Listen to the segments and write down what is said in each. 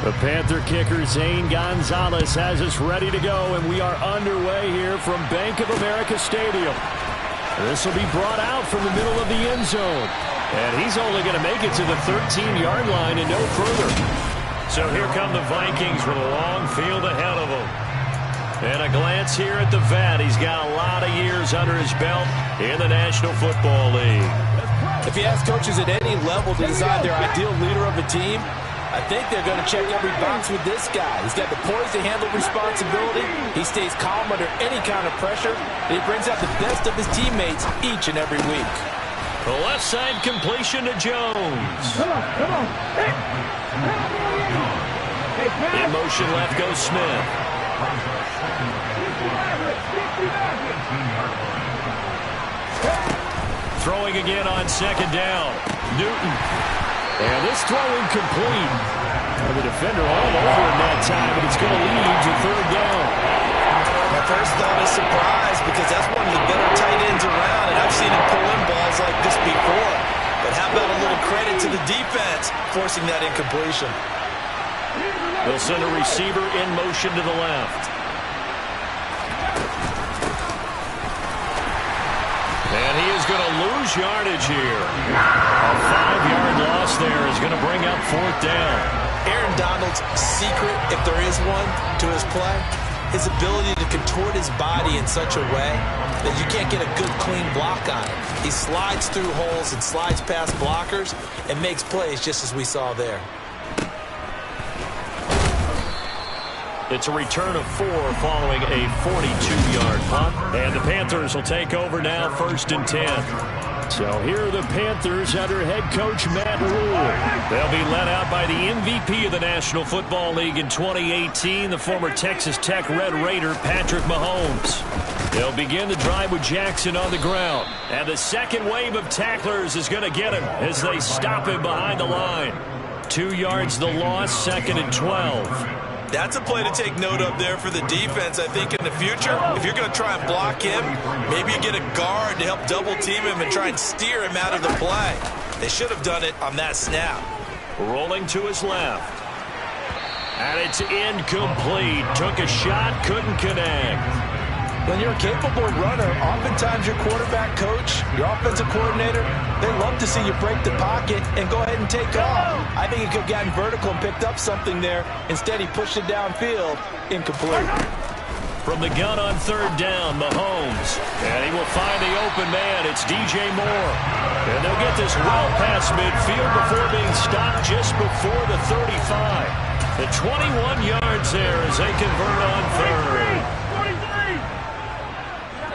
The Panther kicker Zane Gonzalez has us ready to go, and we are underway here from Bank of America Stadium. This will be brought out from the middle of the end zone, and he's only going to make it to the 13-yard line and no further. So here come the Vikings with a long field ahead of them. And a glance here at the vet. He's got a lot of years under his belt in the National Football League. If you ask coaches at any level to design their ideal leader of a team, I think they're going to check every box with this guy. He's got the poise to handle responsibility. He stays calm under any kind of pressure. And he brings out the best of his teammates each and every week. The left side completion to Jones. Come on. In motion left goes Smith. Throwing again on second down. Newton. And this throw incomplete. The defender all over him that time, but it's going to lead to third down. My first thought is surprise, because that's one of the better tight ends around, and I've seen him pull in balls like this before. But how about a little credit to the defense forcing that incompletion? They'll send a receiver in motion to the left. And he is going to lose yardage here. A 5-yard loss there is going to bring up fourth down. Aaron Donald's secret, if there is one, to his play, his ability to contort his body in such a way that you can't get a good, clean block on it. He slides through holes and slides past blockers and makes plays just as we saw there. It's a return of 4 following a 42-yard punt. And the Panthers will take over now, 1st and 10. So here are the Panthers under head coach Matt Rule. They'll be led out by the MVP of the National Football League in 2018, the former Texas Tech Red Raider, Patrick Mahomes. They'll begin the drive with Jackson on the ground. And the second wave of tacklers is going to get him as they stop him behind the line. 2 yards the loss, 2nd and 12. That's a play to take note of there for the defense. I think in the future, if you're going to try and block him, maybe you get a guard to help double-team him and try and steer him out of the play. They should have done it on that snap. Rolling to his left. And it's incomplete. Took a shot, couldn't connect. When you're a capable runner, oftentimes your quarterback coach, your offensive coordinator, they love to see you break the pocket and go ahead and take off. I think he could have gotten vertical and picked up something there. Instead, he pushed it downfield, incomplete. From the gun on 3rd down, Mahomes. And he will find the open man. It's DJ Moore. And they'll get this well past midfield before being stopped just before the 35. The 21 yards there as they convert on 3rd.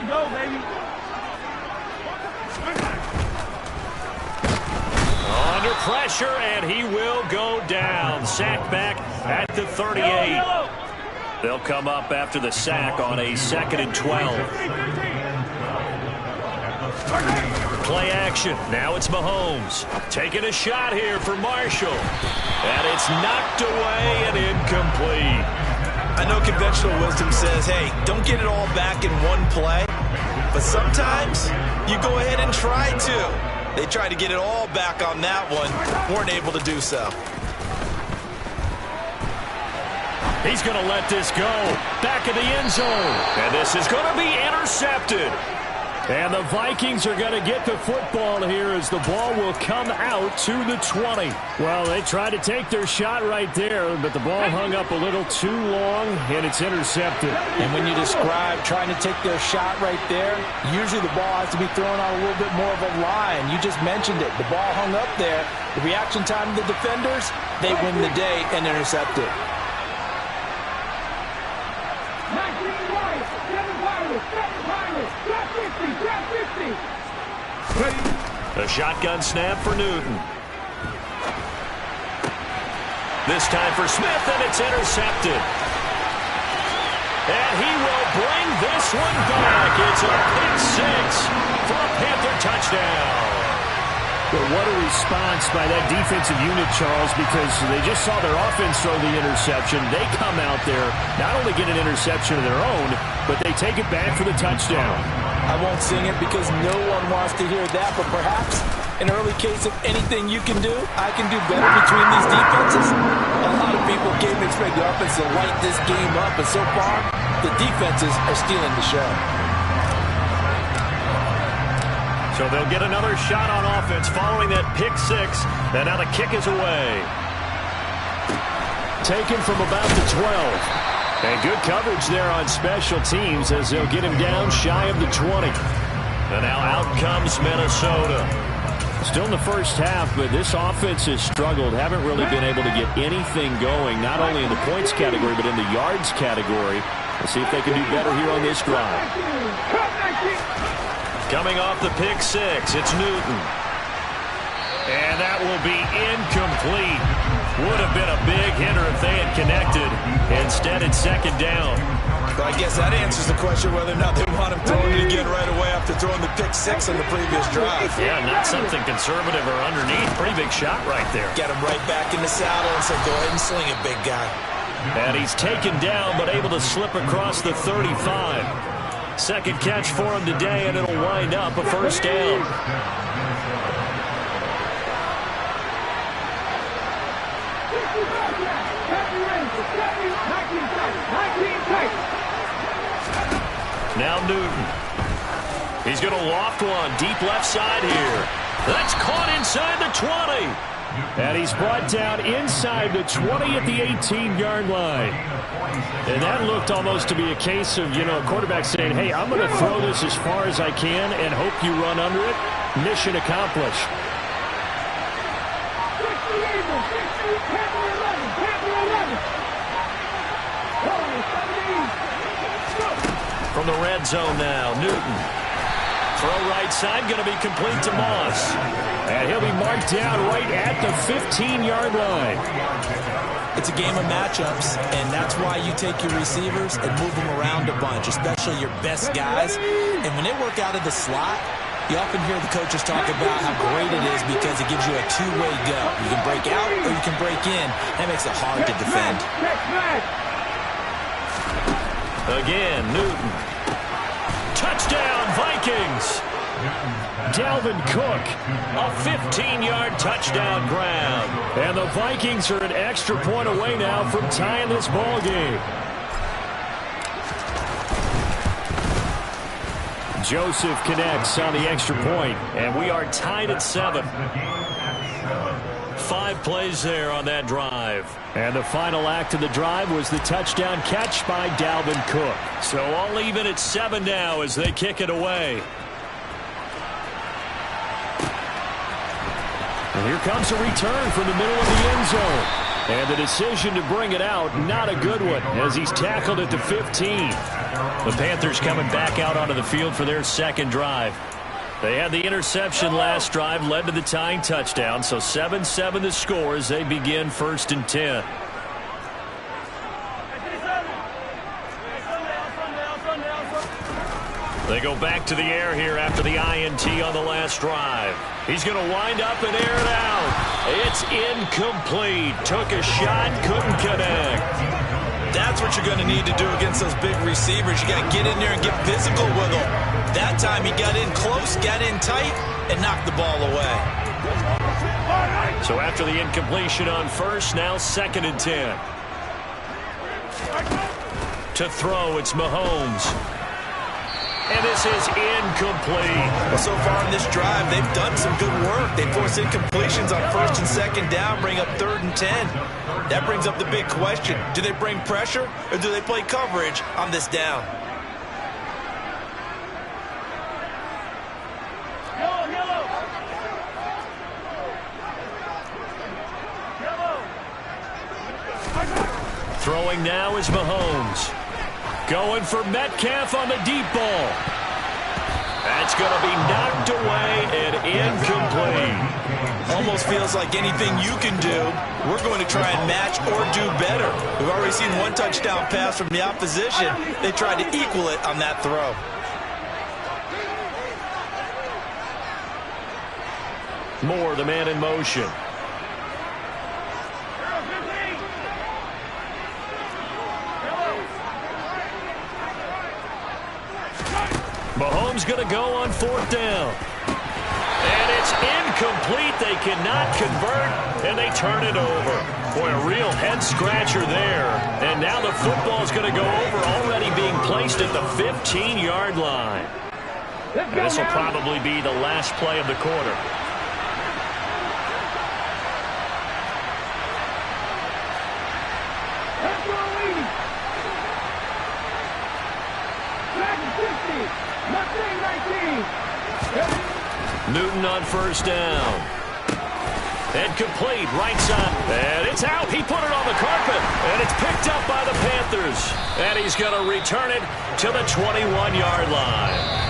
Go, baby. Under pressure, and he will go down. Sacked back at the 38. They'll come up after the sack on a 2nd and 12. Play action. Now it's Mahomes. Taking a shot here for Marshall. And it's knocked away and incomplete. I know conventional wisdom says, hey, don't get it all back in one play. But sometimes you go ahead and try to. They tried to get it all back on that one. Weren't able to do so. He's going to let this go. Back of the end zone. And this is going to be intercepted. And the Vikings are going to get the football here as the ball will come out to the 20. Well, they tried to take their shot right there, but the ball hung up a little too long, and it's intercepted. And when you describe trying to take their shot right there, usually the ball has to be thrown on a little bit more of a line. You just mentioned it. The ball hung up there. The reaction time of the defenders, they win the day and intercept it. A shotgun snap for Newton. This time for Smith, and it's intercepted. And he will bring this one back. It's a pick 6 for a Panther touchdown. But what a response by that defensive unit, Charles, because they just saw their offense throw the interception. They come out there, not only get an interception of their own, but they take it back for the touchdown. I won't sing it because no one wants to hear that, but perhaps an early case of anything you can do, I can do better between these defenses. A lot of people came to expect the offense to light this game up, but so far, the defenses are stealing the show. So they'll get another shot on offense following that pick six, and now the kick is away. Taken from about the 12. And good coverage there on special teams as they'll get him down shy of the 20. And now out comes Minnesota. Still in the first half, but this offense has struggled. Haven't really been able to get anything going, not only in the points category, but in the yards category. Let's see if they can do better here on this drive. Coming off the pick six, it's Newton. And that will be incomplete. Would have been a big hitter if they had connected. Instead, it's second down. But I guess that answers the question whether or not they want him throwing it again right away after throwing the pick six on the previous drive. Yeah, not something conservative or underneath. Pretty big shot right there. Get him right back in the saddle and say, go ahead and sling it, big guy. And he's taken down, but able to slip across the 35. Second catch for him today, and it'll wind up a first down. Now Newton. He's going to loft one deep left side here. That's caught inside the 20. And he's brought down inside the 20 at the 18-yard line. And that looked almost to be a case of, a quarterback saying, hey, I'm going to throw this as far as I can and hope you run under it. Mission accomplished. From the red zone now, Newton. Throw right side, going to be complete to Moss. And he'll be marked down right at the 15-yard line. It's a game of matchups, and that's why you take your receivers and move them around a bunch, especially your best guys. And when they work out of the slot, you often hear the coaches talk about how great it is because it gives you a two-way go. You can break out or you can break in. That makes it hard to defend. Again, Newton. Touchdown, Vikings. Dalvin Cook, a 15-yard touchdown grab. And the Vikings are an extra point away now from tying this ball game. Joseph connects on the extra point, and we are tied at 7. 5 plays there on that drive. And the final act of the drive was the touchdown catch by Dalvin Cook. So all even at 7 now as they kick it away. And here comes a return from the middle of the end zone. And the decision to bring it out, not a good one, as he's tackled at the 15. The Panthers coming back out onto the field for their second drive. They had the interception last drive, led to the tying touchdown, so 7-7 the score as they begin 1st and 10. They go back to the air here after the INT on the last drive. He's going to wind up and air it out. It's incomplete. Took a shot, couldn't connect. That's what you're going to need to do against those big receivers. You got to get in there and get physical with them. That time he got in close, got in tight, and knocked the ball away. So after the incompletion on first, now 2nd and 10. To throw, it's Mahomes. And this is incomplete. Well, so far in this drive, they've done some good work. They force incompletions on 1st and 2nd down, bring up 3rd and 10. That brings up the big question. Do they bring pressure or do they play coverage on this down? Throwing now is Mahomes. Going for Metcalf on the deep ball. That's going to be knocked away and incomplete. Almost feels like anything you can do, we're going to try and match or do better. We've already seen one touchdown pass from the opposition. They tried to equal it on that throw. Moore, the man in motion. Mahomes going to go on 4th down. And it's incomplete. incomplete. They cannot convert, and they turn it over. Boy, a real head-scratcher there. And now the football's going to go over, already being placed at the 15-yard line. And this will probably be the last play of the quarter. Newton on first down. And complete, right side. And it's out. He put it on the carpet. And it's picked up by the Panthers. And he's going to return it to the 21-yard line.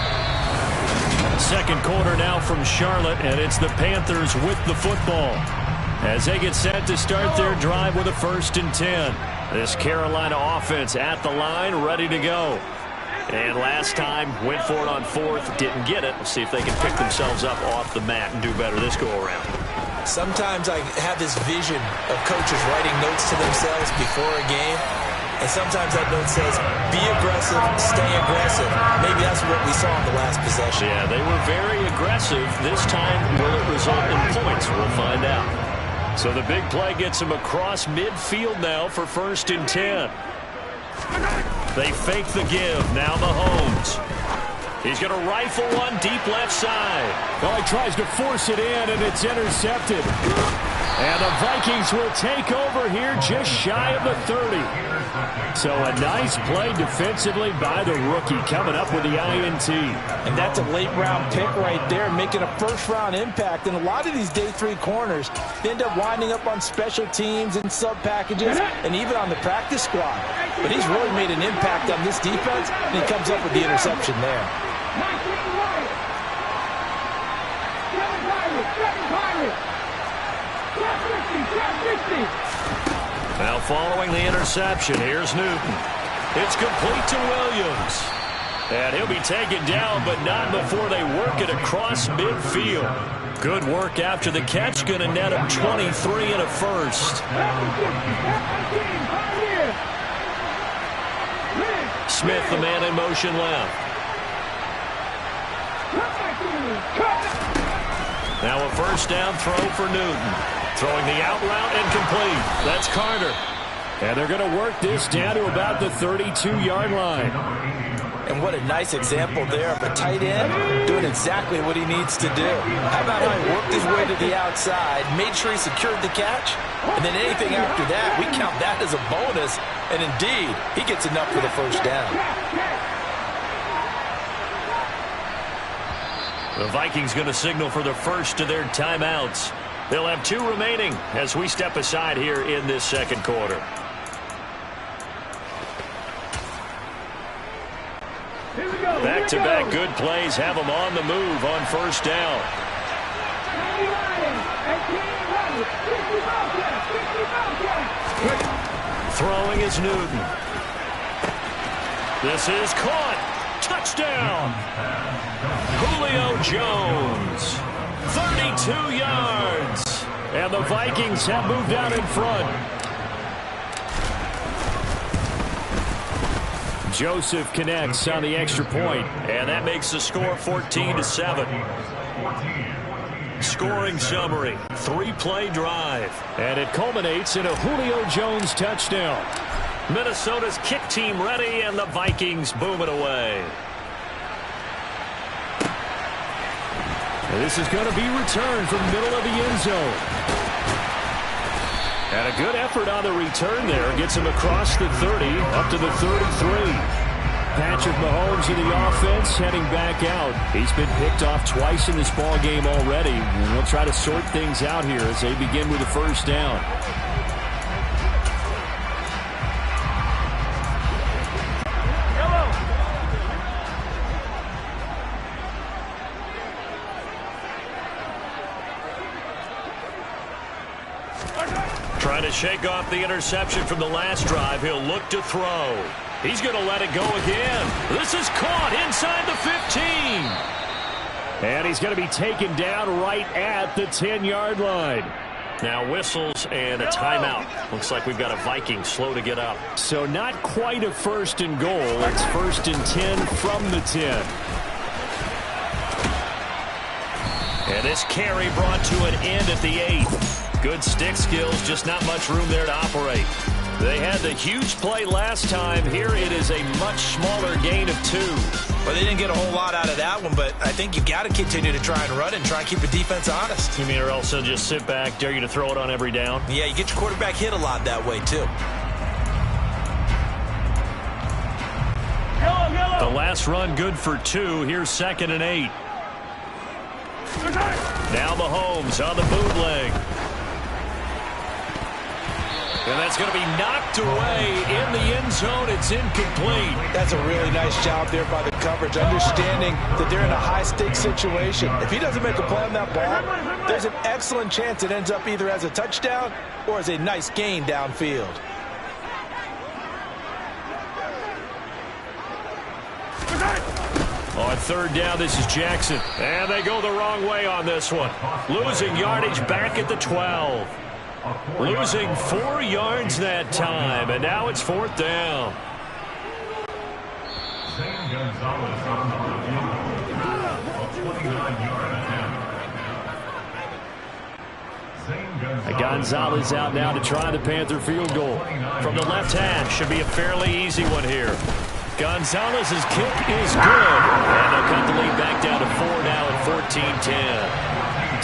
Second quarter now from Charlotte, and it's the Panthers with the football as they get set to start their drive with a 1st and 10. This Carolina offense at the line, ready to go. And last time, went for it on 4th, didn't get it. We'll see if they can pick themselves up off the mat and do better this go-around. Sometimes I have this vision of coaches writing notes to themselves before a game. And sometimes that note says, be aggressive, stay aggressive. Maybe that's what we saw in the last possession. Yeah, they were very aggressive. This time, will it result in points? We'll find out. So the big play gets him across midfield now for 1st and 10. They fake the give. Now Mahomes. He's going to rifle one deep left side. Well, he tries to force it in, and it's intercepted. And the Vikings will take over here just shy of the 30. So a nice play defensively by the rookie coming up with the INT. And that's a late-round pick right there, making a first-round impact. And a lot of these day 3 corners end up winding up on special teams and sub-packages and even on the practice squad. But he's really made an impact on this defense, and he comes up with the interception there. Now following the interception, here's Newton. It's complete to Williams. And he'll be taken down, but not before they work it across midfield. Good work after the catch, going to net him 23 and a 1st. Smith, the man in motion left. Now a 1st down throw for Newton. Throwing the out route and complete. That's Carter. And they're going to work this down to about the 32-yard line. And what a nice example there of a tight end doing exactly what he needs to do. How about how he worked his way to the outside, made sure he secured the catch, and then anything after that, we count that as a bonus. And indeed, he gets enough for the 1st down. The Vikings going to signal for the first of their timeouts. They'll have 2 remaining as we step aside here in this second quarter. Back-to-back good plays have them on the move on 1st down. Throwing is Newton. This is caught. Touchdown. Julio Jones. 32 yards. And the Vikings have moved out in front. Joseph connects on the extra point. And that makes the score 14-7. Scoring summary, 3-play drive. And it culminates in a Julio Jones touchdown. Minnesota's kick team ready, and the Vikings boom it away. And this is going to be returned from the middle of the end zone. And a good effort on the return there. Gets him across the 30, up to the 33. Patrick Mahomes in the offense heading back out. He's been picked off twice in this ball game already. And we'll try to sort things out here as they begin with a 1st down. Trying to shake off the interception from the last drive. He'll look to throw. He's going to let it go again. This is caught inside the 15. And he's going to be taken down right at the 10-yard line. Now whistles and a timeout. Looks like we've got a Viking slow to get up. So not quite a 1st and goal. It's 1st and 10 from the 10. And this carry brought to an end at the 8. Good stick skills, just not much room there to operate. They had the huge play last time. Here it is a much smaller gain of 2. Well, they didn't get a whole lot out of that one, but I think you've got to continue to try and run it and try and keep the defense honest. You mean, or else they'll just sit back, dare you to throw it on every down? Yeah, you get your quarterback hit a lot that way, too. The last run good for 2. Here's 2nd and 8. Now Mahomes on the bootleg. And that's going to be knocked away in the end zone. It's incomplete. That's a really nice job there by the coverage, understanding that they're in a high-stakes situation. If he doesn't make a play on that ball, there's an excellent chance it ends up either as a touchdown or as a nice gain downfield. On 3rd down, this is Jackson. And they go the wrong way on this one. Losing yardage back at the 12. Losing 4 yards that time, and now it's 4th down. Gonzalez out now to try the Panther field goal. From the left hash, should be a fairly easy one here. Gonzalez's kick is good, and they'll cut the lead back down to 4 now at 14-10.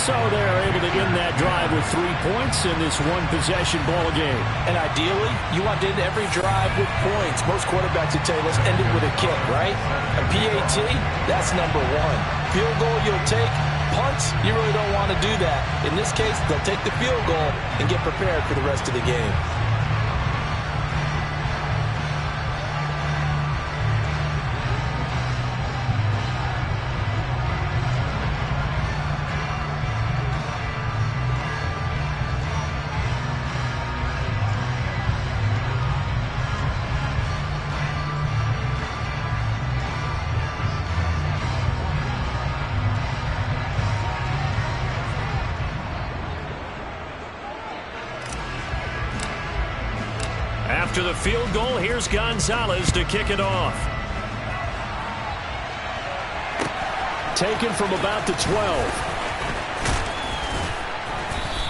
So they're able to end that drive with 3 points in this one-possession ball game. And ideally, you want to end every drive with points. Most quarterbacks would tell you, let's end it with a kick, right? A PAT, that's number 1. Field goal you'll take. Punts, you really don't want to do that. In this case, they'll take the field goal and get prepared for the rest of the game. After the field goal, here's Gonzalez to kick it off. Taken from about the 12.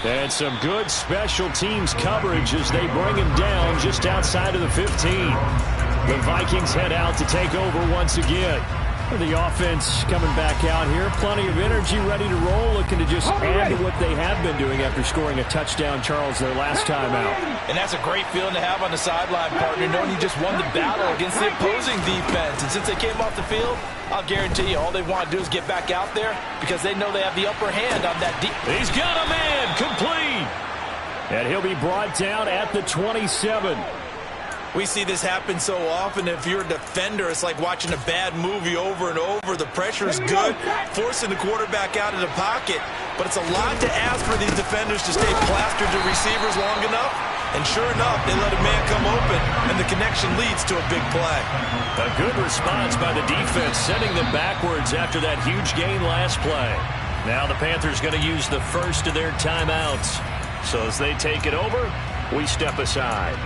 And some good special teams coverage as they bring him down just outside of the 15. The Vikings head out to take over once again. The offense coming back out here. Plenty of energy, ready to roll, looking to just add to what they have been doing after scoring a touchdown, Charles, their last time out. And that's a great feeling to have on the sideline, partner, knowing you just won the battle against the opposing defense. And since they came off the field, I'll guarantee you all they want to do is get back out there because they know they have the upper hand on that deep. He's got a man, complete. And he'll be brought down at the 27. We see this happen so often. If you're a defender, it's like watching a bad movie over and over. The pressure is good, forcing the quarterback out of the pocket. But it's a lot to ask for these defenders to stay plastered to receivers long enough. And sure enough, they let a man come open, and the connection leads to a big play. A good response by the defense, sending them backwards after that huge gain last play. Now the Panthers going to use the first of their timeouts. So as they take it over, we step aside.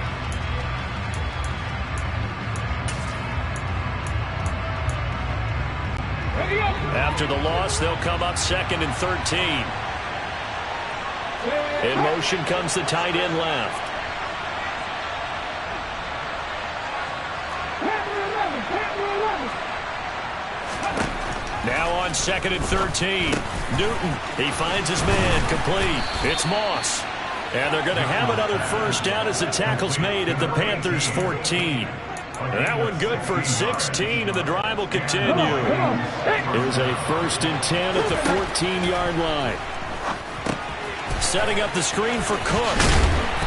After the loss, they'll come up 2nd and 13. In motion comes the tight end left. Now on 2nd and 13. Newton, he finds his man, complete. It's Moss. And they're going to have another first down as the tackle's made at the Panthers' 14. That one good for 16, and the drive will continue. Here's a 1st and 10 at the 14-yard line. Setting up the screen for Cook.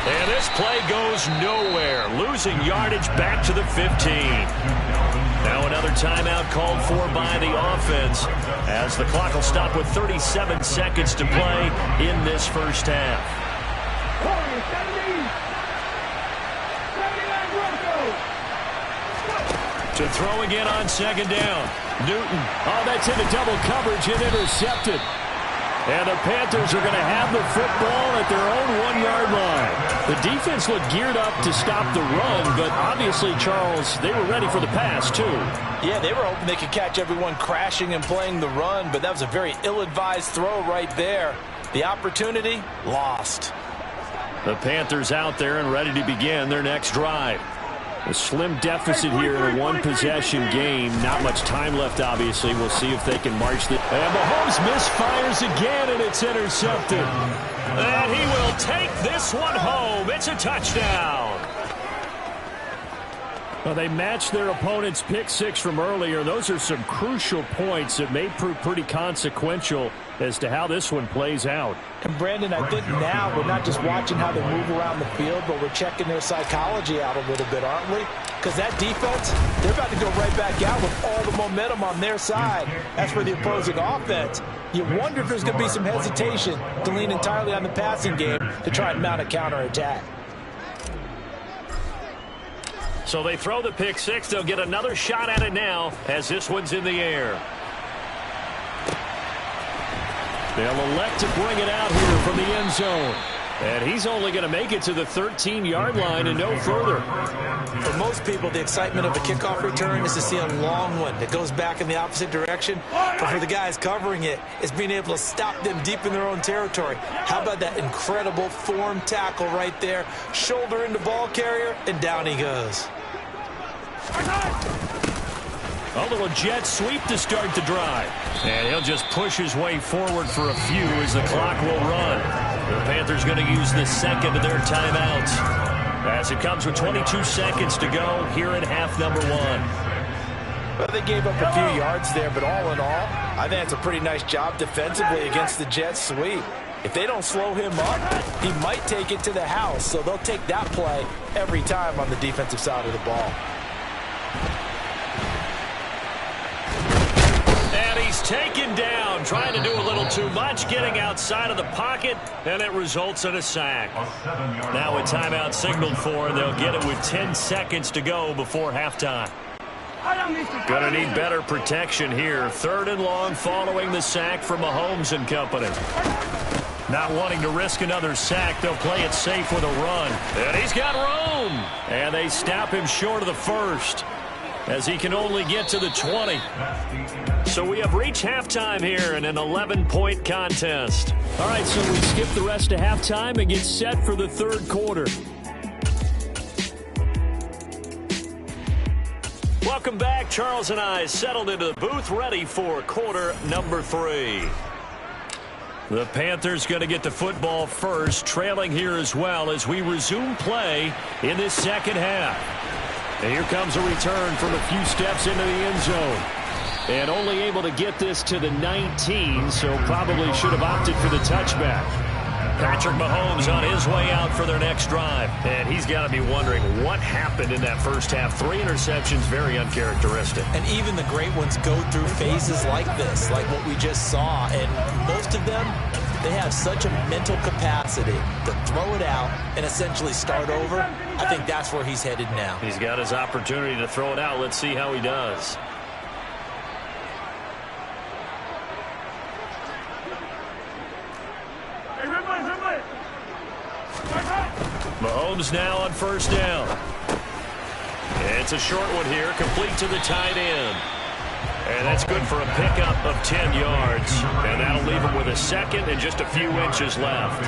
And this play goes nowhere, losing yardage back to the 15. Now another timeout called for by the offense as the clock will stop with 37 seconds to play in this first half. To throw again on 2nd down. Newton. Oh, that's into double coverage and intercepted. And the Panthers are going to have the football at their own 1-yard line. The defense looked geared up to stop the run, but obviously, Charles, they were ready for the pass, too. Yeah, they were hoping they could catch everyone crashing and playing the run, but that was a very ill-advised throw right there. The opportunity, lost. The Panthers out there and ready to begin their next drive. A slim deficit here in a one-possession game. Not much time left, obviously. We'll see if they can march the... And Mahomes misfires again, and it's intercepted. And he will take this one home. It's a touchdown. Well, they matched their opponent's pick six from earlier. Those are some crucial points that may prove pretty consequential as to how this one plays out. And Brandon, I think now we're not just watching how they move around the field, but we're checking their psychology out a little bit, aren't we? Because that defense, they're about to go right back out with all the momentum on their side. As for the opposing offense, you wonder if there's going to be some hesitation to lean entirely on the passing game to try and mount a counterattack. So they throw the pick six. They'll get another shot at it now as this one's in the air. They'll elect to bring it out here from the end zone. And he's only going to make it to the 13-yard line and no further. For most people, the excitement of a kickoff return is to see a long one that goes back in the opposite direction. But for the guys covering it, it's being able to stop them deep in their own territory. How about that incredible form tackle right there? Shoulder into ball carrier, and down he goes. A little jet sweep to start the drive. And he'll just push his way forward for a few as the clock will run. The Panthers going to use the second of their timeouts as it comes with 22 seconds to go here in half number one. Well, they gave up a few yards there, but all in all, I think it's a pretty nice job defensively against the jet sweep. If they don't slow him up, he might take it to the house, so they'll take that play every time on the defensive side of the ball. And he's taken down, trying to do a little too much, getting outside of the pocket, and it results in a sack. Now a timeout signaled for, and they'll get it with 10 seconds to go before halftime. Gonna need better protection here. Third and long following the sack from Mahomes and company. Not wanting to risk another sack, they'll play it safe with a run. And he's got room. And they stop him short of the first, as he can only get to the 20. So we have reached halftime here in an 11-point contest. All right, so we skip the rest of halftime and get set for the third quarter. Welcome back. Charles and I settled into the booth, ready for quarter number 3. The Panthers going to get the football first, trailing here as well as we resume play in this second half. And here comes a return from a few steps into the end zone. And only able to get this to the 19, so probably should have opted for the touchback. Patrick Mahomes on his way out for their next drive. And he's got to be wondering what happened in that first half. 3 interceptions, very uncharacteristic. And even the great ones go through phases like this, like what we just saw. And most of them, they have such a mental capacity to throw it out and essentially start over. I think that's where he's headed now. He's got his opportunity to throw it out. Let's see how he does. Mahomes now on first down. It's a short one here, complete to the tight end. And that's good for a pickup of 10 yards. And that'll leave him with a second and just a few inches left.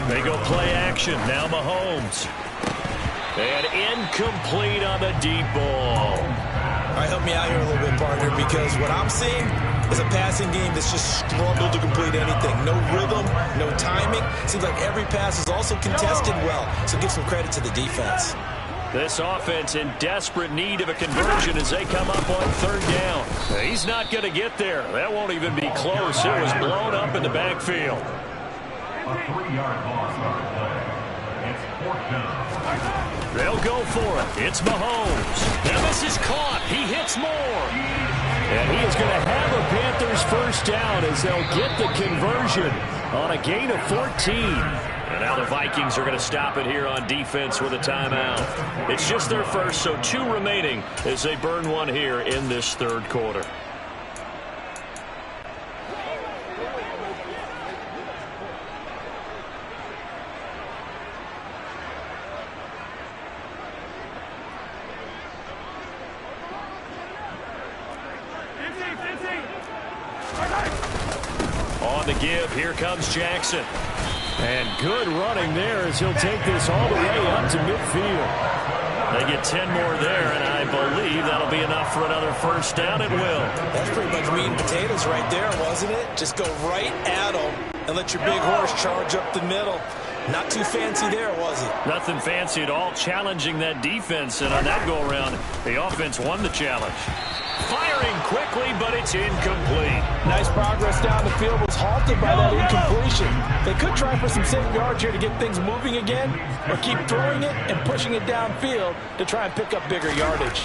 They go play action. Now Mahomes. And incomplete on the deep ball. All right, help me out here a little bit, partner, because what I'm seeing is a passing game that's just struggled to complete anything. No rhythm, no timing. Seems like every pass is also contested well, so give some credit to the defense. This offense in desperate need of a conversion as they come up on third down. He's not going to get there. That won't even be close. It was blown up in the backfield. A 3-yard loss on the play. It's 4th down. They'll go for it. It's Mahomes. Now this is caught. He hits more. And he is going to have a Panthers first down as they'll get the conversion on a gain of 14. And now the Vikings are going to stop it here on defense with a timeout. It's just their first, so 2 remaining as they burn one here in this third quarter. the give. Here comes Jackson. And good running there as he'll take this all the way up to midfield. They get 10 more there, and I believe that'll be enough for another first down. It will. That's pretty much meat and potatoes right there, wasn't it? Just go right at them and let your big horse charge up the middle. Not too fancy there, was it? Nothing fancy at all, challenging that defense, and on that go-around, the offense won the challenge. Firing quickly, but it's incomplete. Nice progress down the field, was halted by that incompletion. They could try for some safe yards here to get things moving again, or keep throwing it and pushing it downfield to try and pick up bigger yardage.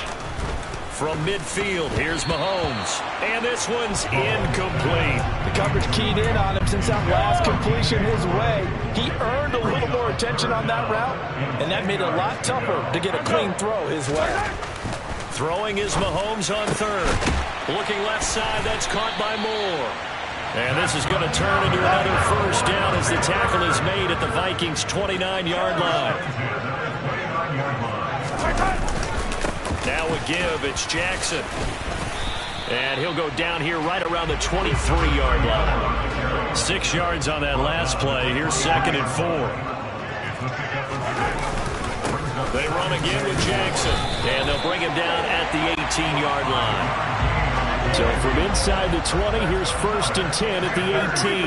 From midfield, here's Mahomes. And this one's incomplete. The coverage keyed in on him since that last completion his way. He earned a little more attention on that route, and that made it a lot tougher to get a clean throw his way. Throwing is Mahomes on third. Looking left side, that's caught by Moore. And this is going to turn into another first down as the tackle is made at the Vikings' 29-yard line. Now a give, it's Jackson. And he'll go down here right around the 23-yard line. 6 yards on that last play. Here's 2nd and 4. They run again with Jackson. And they'll bring him down at the 18-yard line. So from inside the 20, here's 1st and 10 at the 18.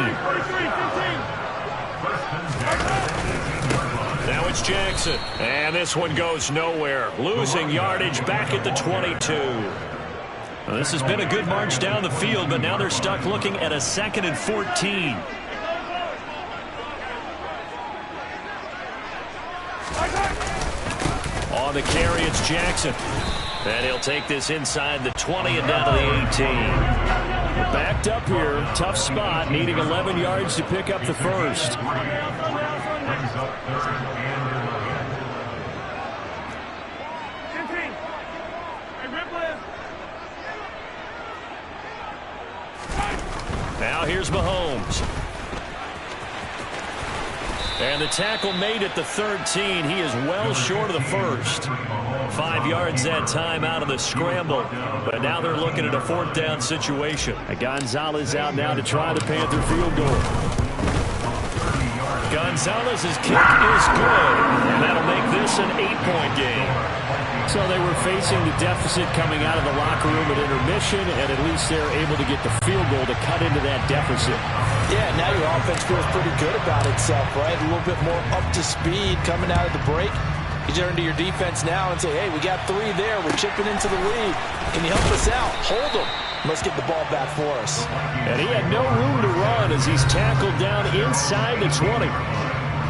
Now it's Jackson. And this one goes nowhere. Losing yardage back at the 22. Well, this has been a good march down the field, but now they're stuck looking at a 2nd and 14. On the carry, it's Jackson. And he'll take this inside the 20 and down to the 18. Backed up here. Tough spot. Needing 11 yards to pick up the first. Now here's Mahomes. And the tackle made at the 13. He is well short of the first. 5 yards that time out of the scramble. But now they're looking at a 4th down situation. Gonzalez out now to try the Panther field goal. Gonzalez's kick is good. And that'll make this an 8-point game. So they were facing the deficit coming out of the locker room at intermission, and at least they're able to get the field goal to cut into that deficit. Yeah, now your offense feels pretty good about itself, right? A little bit more up to speed coming out of the break. You turn to your defense now and say, hey, we got 3 there. We're chipping into the lead. Can you help us out? Hold them. Let's get the ball back for us. And he had no room to run as he's tackled down inside the 20.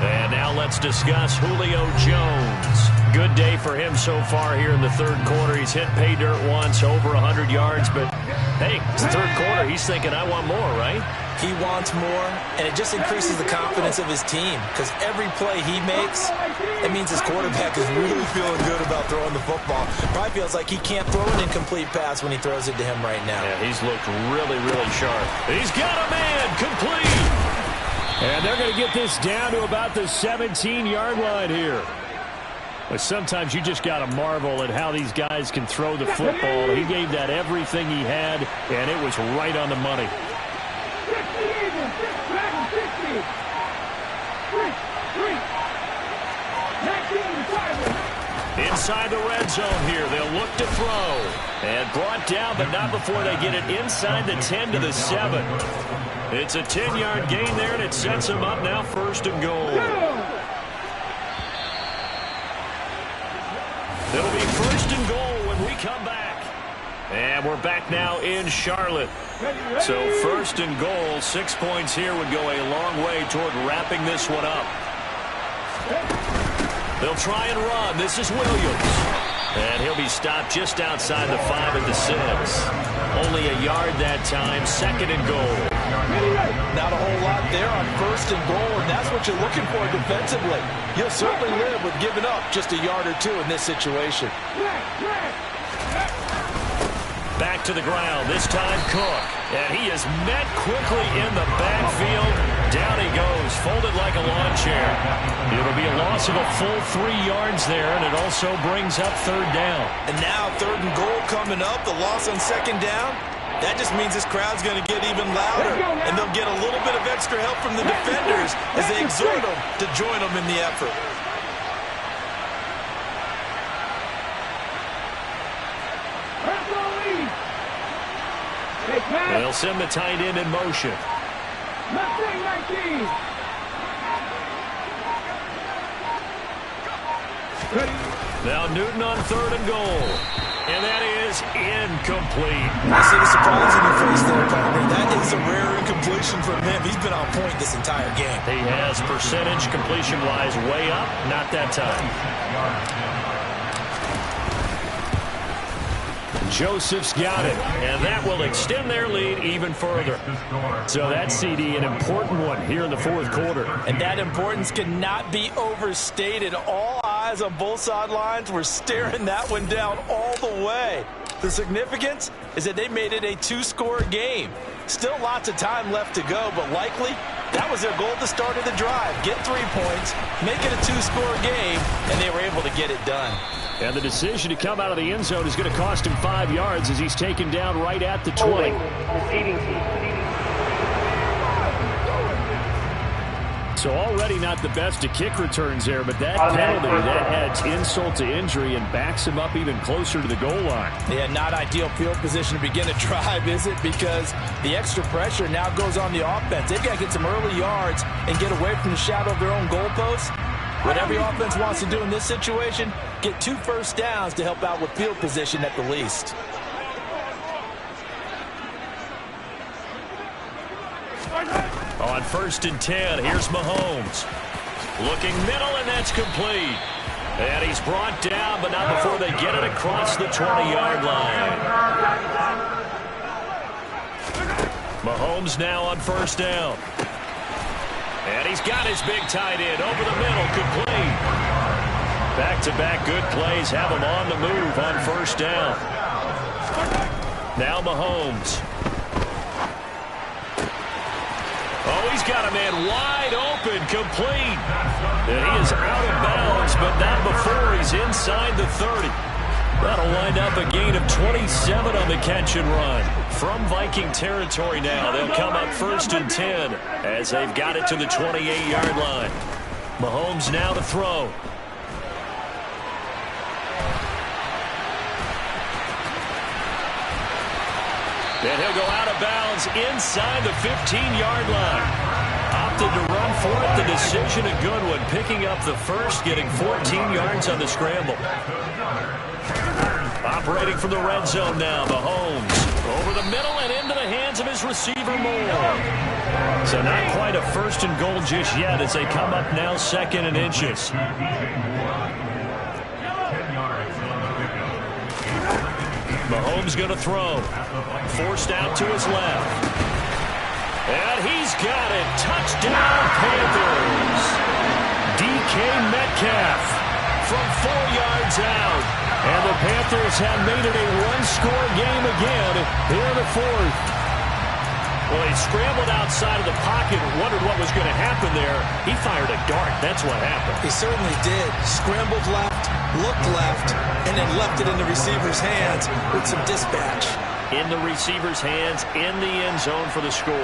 And now let's discuss Julio Jones. Good day for him so far here in the 3rd quarter. He's hit pay dirt once, over 100 yards. But, hey, it's the 3rd quarter. He's thinking, I want more, right? He wants more, and it just increases the confidence of his team because every play he makes, it means his quarterback is really feeling good about throwing the football. Probably feels like he can't throw an incomplete pass when he throws it to him right now. Yeah, he's looked really, really sharp. He's got a man, complete. And they're going to get this down to about the 17-yard line here. But sometimes you just got to marvel at how these guys can throw the football. He gave that everything he had, and it was right on the money. Inside the red zone here, they'll look to throw. And brought down, but not before they get it inside the 10 to the 7. It's a 10-yard gain there, and it sets them up now 1st and goal. It'll be 1st and goal when we come back. And we're back now in Charlotte. So 1st and goal, 6 points here would go a long way toward wrapping this one up. They'll try and run. This is Williams. And he'll be stopped just outside the 5 at the 6. Only a yard that time, 2nd and goal. Not a whole lot there on 1st and goal, and that's what you're looking for defensively. You'll certainly live with giving up just a yard or 2 in this situation. Back to the ground, this time Cook. And he is met quickly in the backfield. Down he goes, folded like a lawn chair. It'll be a loss of a full 3 yards there, and it also brings up 3rd down. And now 3rd and goal coming up, the loss on 2nd down. That just means this crowd's going to get even louder, and they'll get a little bit of extra help from the defenders as they exhort them to join them in the effort. They'll send the tight end in motion. Now Newton on 3rd and goal. And that is incomplete. I see the surprise in your face there, partner. That is a rare incompletion from him. He's been on point this entire game. He has percentage completion-wise way up. Not that time. Joseph's got it, and that will extend their lead even further. So that CD, an important one here in the 4th quarter. And that importance cannot be overstated. All eyes on both sidelines were staring that one down all the way. The significance is that they made it a 2-score game. Still lots of time left to go, but likely that was their goal at the start of the drive. Get 3 points, make it a 2-score game, and they were able to get it done. And the decision to come out of the end zone is going to cost him 5 yards as he's taken down right at the 20. So already not the best to kick returns there, but that penalty, that adds insult to injury and backs him up even closer to the goal line. Yeah, not ideal field position to begin a drive, is it? Because the extra pressure now goes on the offense. They've got to get some early yards and get away from the shadow of their own goalposts. What every offense wants to do in this situation, get 2 first downs to help out with field position at the least. On 1st and 10, here's Mahomes. Looking middle, and that's complete. And he's brought down, but not before they get it across the 20-yard line. Mahomes now on 1st down. And he's got his big tight end over the middle, complete. Back-to-back good plays have him on the move on 1st down. Now Mahomes. Oh, he's got a man wide open, complete. And he is out of bounds, but not before he's inside the 30. That'll wind up a gain of 27 on the catch and run. From Viking territory now, they'll come up 1st and 10 as they've got it to the 28-yard line. Mahomes now to throw. And he'll go out of bounds inside the 15-yard line. Opted to run for it. The decision a good one. Picking up the first, getting 14 yards on the scramble. Operating from the red zone now, Mahomes. Over the middle and into the hands of his receiver, Moore. So not quite a 1st and goal just yet as they come up now 2nd and inches. Mahomes going to throw. Forced out to his left. And he's got it. Touchdown, Panthers. DK Metcalf from 4 yards out. And the Panthers have made it a 1-score game again here in the 4th. Well, he scrambled outside of the pocket and wondered what was going to happen there. He fired a dart. That's what happened. He certainly did. Scrambled left, looked left, and then left it in the receiver's hands with some dispatch. In the receiver's hands, in the end zone for the score.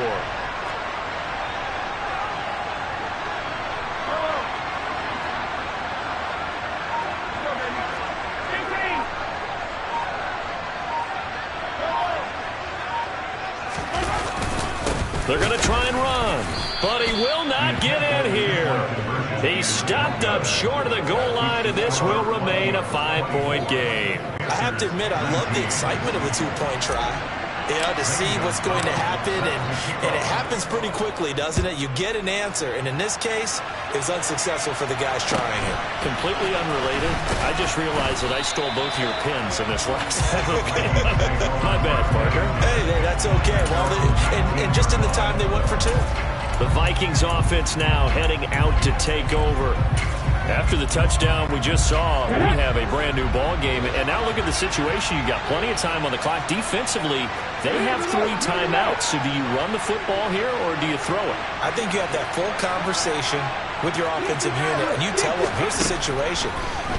They're going to try and run, but he will not get in here. He's stopped up short of the goal line, and this will remain a 5-point game. I have to admit, I love the excitement of a 2-point try. You know, to see what's going to happen, and it happens pretty quickly, doesn't it? You get an answer, and in this case, it's unsuccessful for the guys trying it. Completely unrelated. I just realized that I stole both your pins in this last game. My bad, Parker. Hey, that's okay. Well, and just in the time they went for 2. The Vikings offense now heading out to take over. After the touchdown we just saw, we have a brand new ball game. And now look at the situation. You've got plenty of time on the clock. Defensively, they have 3 timeouts. So do you run the football here or do you throw it? I think you have that full conversation with your offensive unit, and you tell them, here's the situation.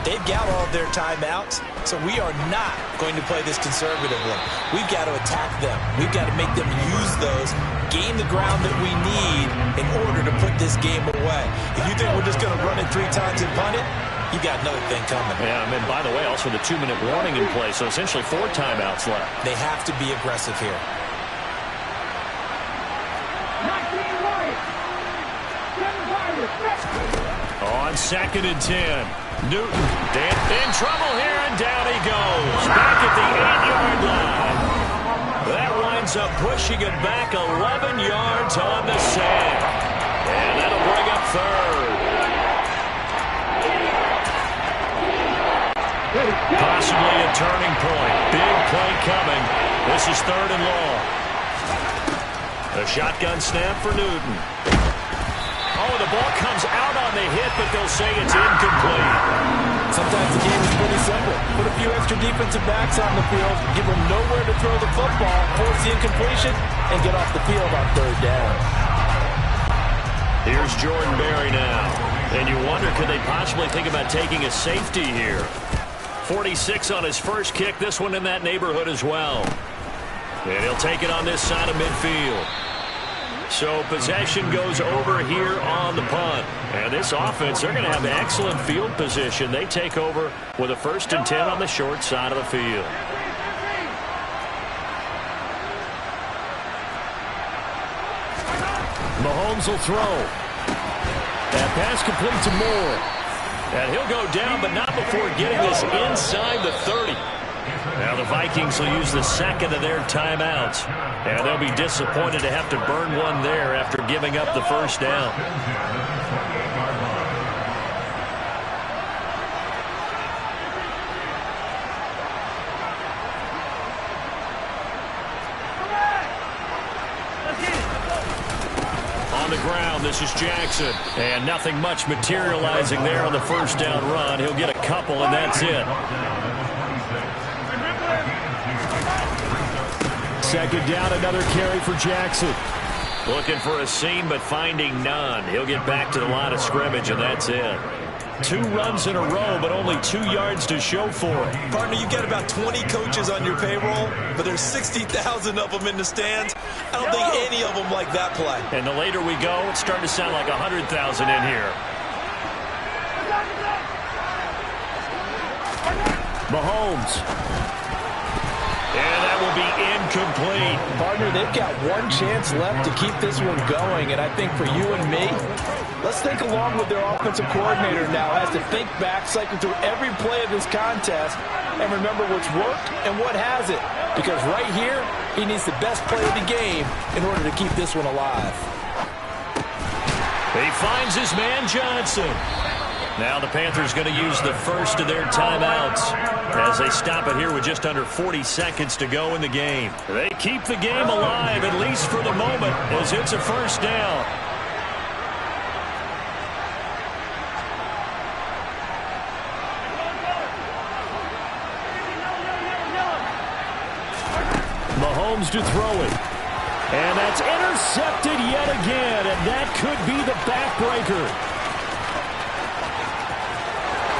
They've got all of their timeouts, so we are not going to play this conservatively. We've got to attack them. We've got to make them use those, gain the ground that we need in order to put this game away. If you think we're just going to run it 3 times and punt it, you got another thing coming. Yeah, and by the way, also the 2-minute warning in play, so essentially 4 timeouts left. They have to be aggressive here. On 2nd and 10. Newton in trouble here, and down he goes. Back at the 8-yard line. That winds up pushing it back 11 yards on the sand. And that'll bring up 3rd. Possibly a turning point. Big play coming. This is 3rd and long. A shotgun snap for Newton. Oh, the ball comes out on the hit, but they'll say it's incomplete. Sometimes the game is pretty simple. Put a few extra defensive backs on the field, give them nowhere to throw the football, force the incompletion, and get off the field on 3rd down. Here's Jordan Berry now. And you wonder, could they possibly think about taking a safety here? 46 on his first kick, this one in that neighborhood as well. And he'll take it on this side of midfield. So possession goes over here on the punt. And this offense, they're going to have excellent field position. They take over with a 1st and 10 on the short side of the field. Mahomes will throw. That pass complete to Moore. And he'll go down, but not before getting this inside the 30. Now the Vikings will use the 2nd of their timeouts. And they'll be disappointed to have to burn one there after giving up the 1st down. On the ground, this is Jackson. And nothing much materializing there on the 1st down run. He'll get a couple, and that's it. 2nd down, another carry for Jackson. Looking for a seam, but finding none. He'll get back to the line of scrimmage, and that's it. 2 runs in a row, but only 2 yards to show for it. Partner, you got about 20 coaches on your payroll, but there's 60,000 of them in the stands. I don't think any of them like that play. And the later we go, it's starting to sound like 100,000 in here. Mahomes. And that will be incomplete. Partner, they've got 1 chance left to keep this one going, and I think for you and me, let's think along with their offensive coordinator now as to think back, cycle through every play of this contest, and remember what's worked and what hasn't. Because right here, he needs the best play of the game in order to keep this one alive. He finds his man Johnson. Now the Panthers going to use the 1st of their timeouts as they stop it here with just under 40 seconds to go in the game. They keep the game alive, at least for the moment, as it's a 1st down. Mahomes to throw it. And that's intercepted yet again, and that could be the backbreaker.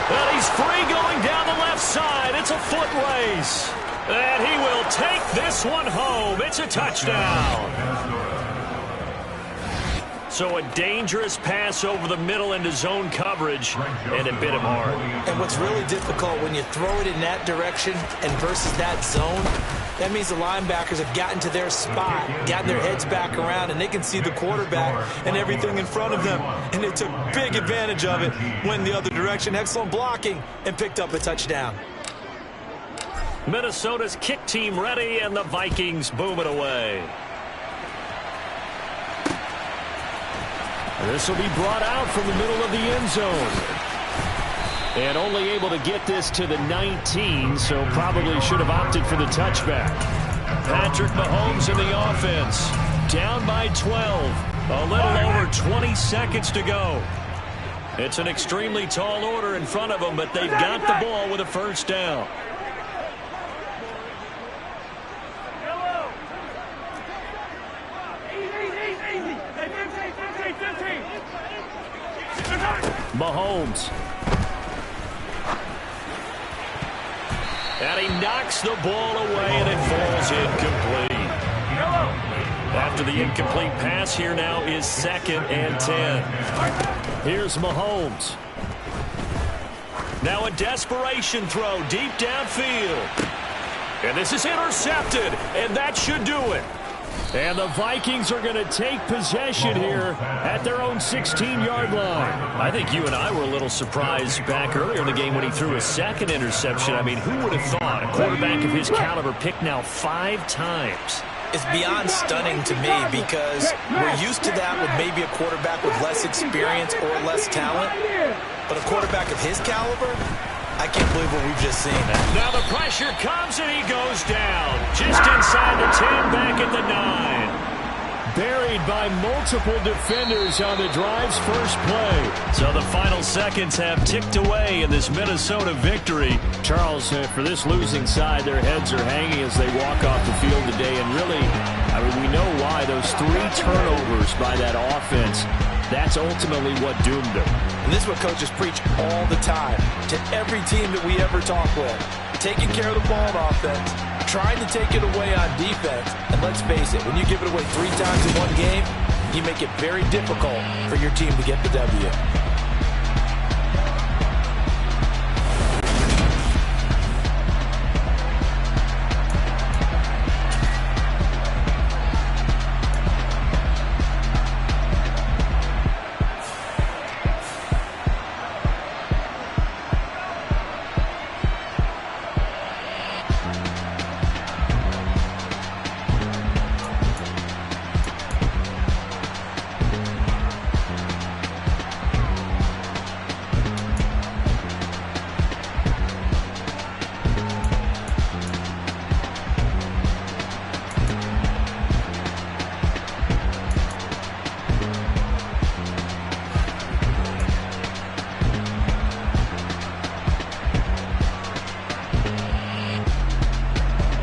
And he's free going down the left side. It's a foot race. And he will take this one home. It's a touchdown. So a dangerous pass over the middle into zone coverage, and it bit him hard. And what's really difficult when you throw it in that direction and versus that zone, that means the linebackers have gotten to their spot, gotten their heads back around, and they can see the quarterback and everything in front of them. And they took big advantage of it, went the other direction. Excellent blocking, and picked up a touchdown. Minnesota's kick team ready, and the Vikings boom it away. This will be brought out from the middle of the end zone. And only able to get this to the 19, so probably should have opted for the touchback. Patrick Mahomes in the offense. Down by 12. A little over 20 seconds to go. It's an extremely tall order in front of them, but they've got the ball with a first down. Mahomes. And he knocks the ball away, and it falls incomplete. After the incomplete pass, here now is 2nd and 10. Here's Mahomes. Now a desperation throw deep downfield. And this is intercepted, and that should do it. And the Vikings are going to take possession here at their own 16-yard line. I think you and I were a little surprised back earlier in the game when he threw a 2nd interception. I mean, who would have thought a quarterback of his caliber picked now 5 times? It's beyond stunning to me because we're used to that with maybe a quarterback with less experience or less talent. But a quarterback of his caliber, I can't believe what we've just seen. Now the pressure comes and he goes down. Just inside the 10, back at the 9. Buried by multiple defenders on the drive's first play. So the final seconds have ticked away in this Minnesota victory. Charles, for this losing side, their heads are hanging as they walk off the field today. And really, I mean, we know why. Those 3 turnovers by that offense, that's ultimately what doomed them. And this is what coaches preach all the time to every team that we ever talk with. Taking care of the ball on offense, trying to take it away on defense. And let's face it, when you give it away 3 times in one game, you make it very difficult for your team to get the W.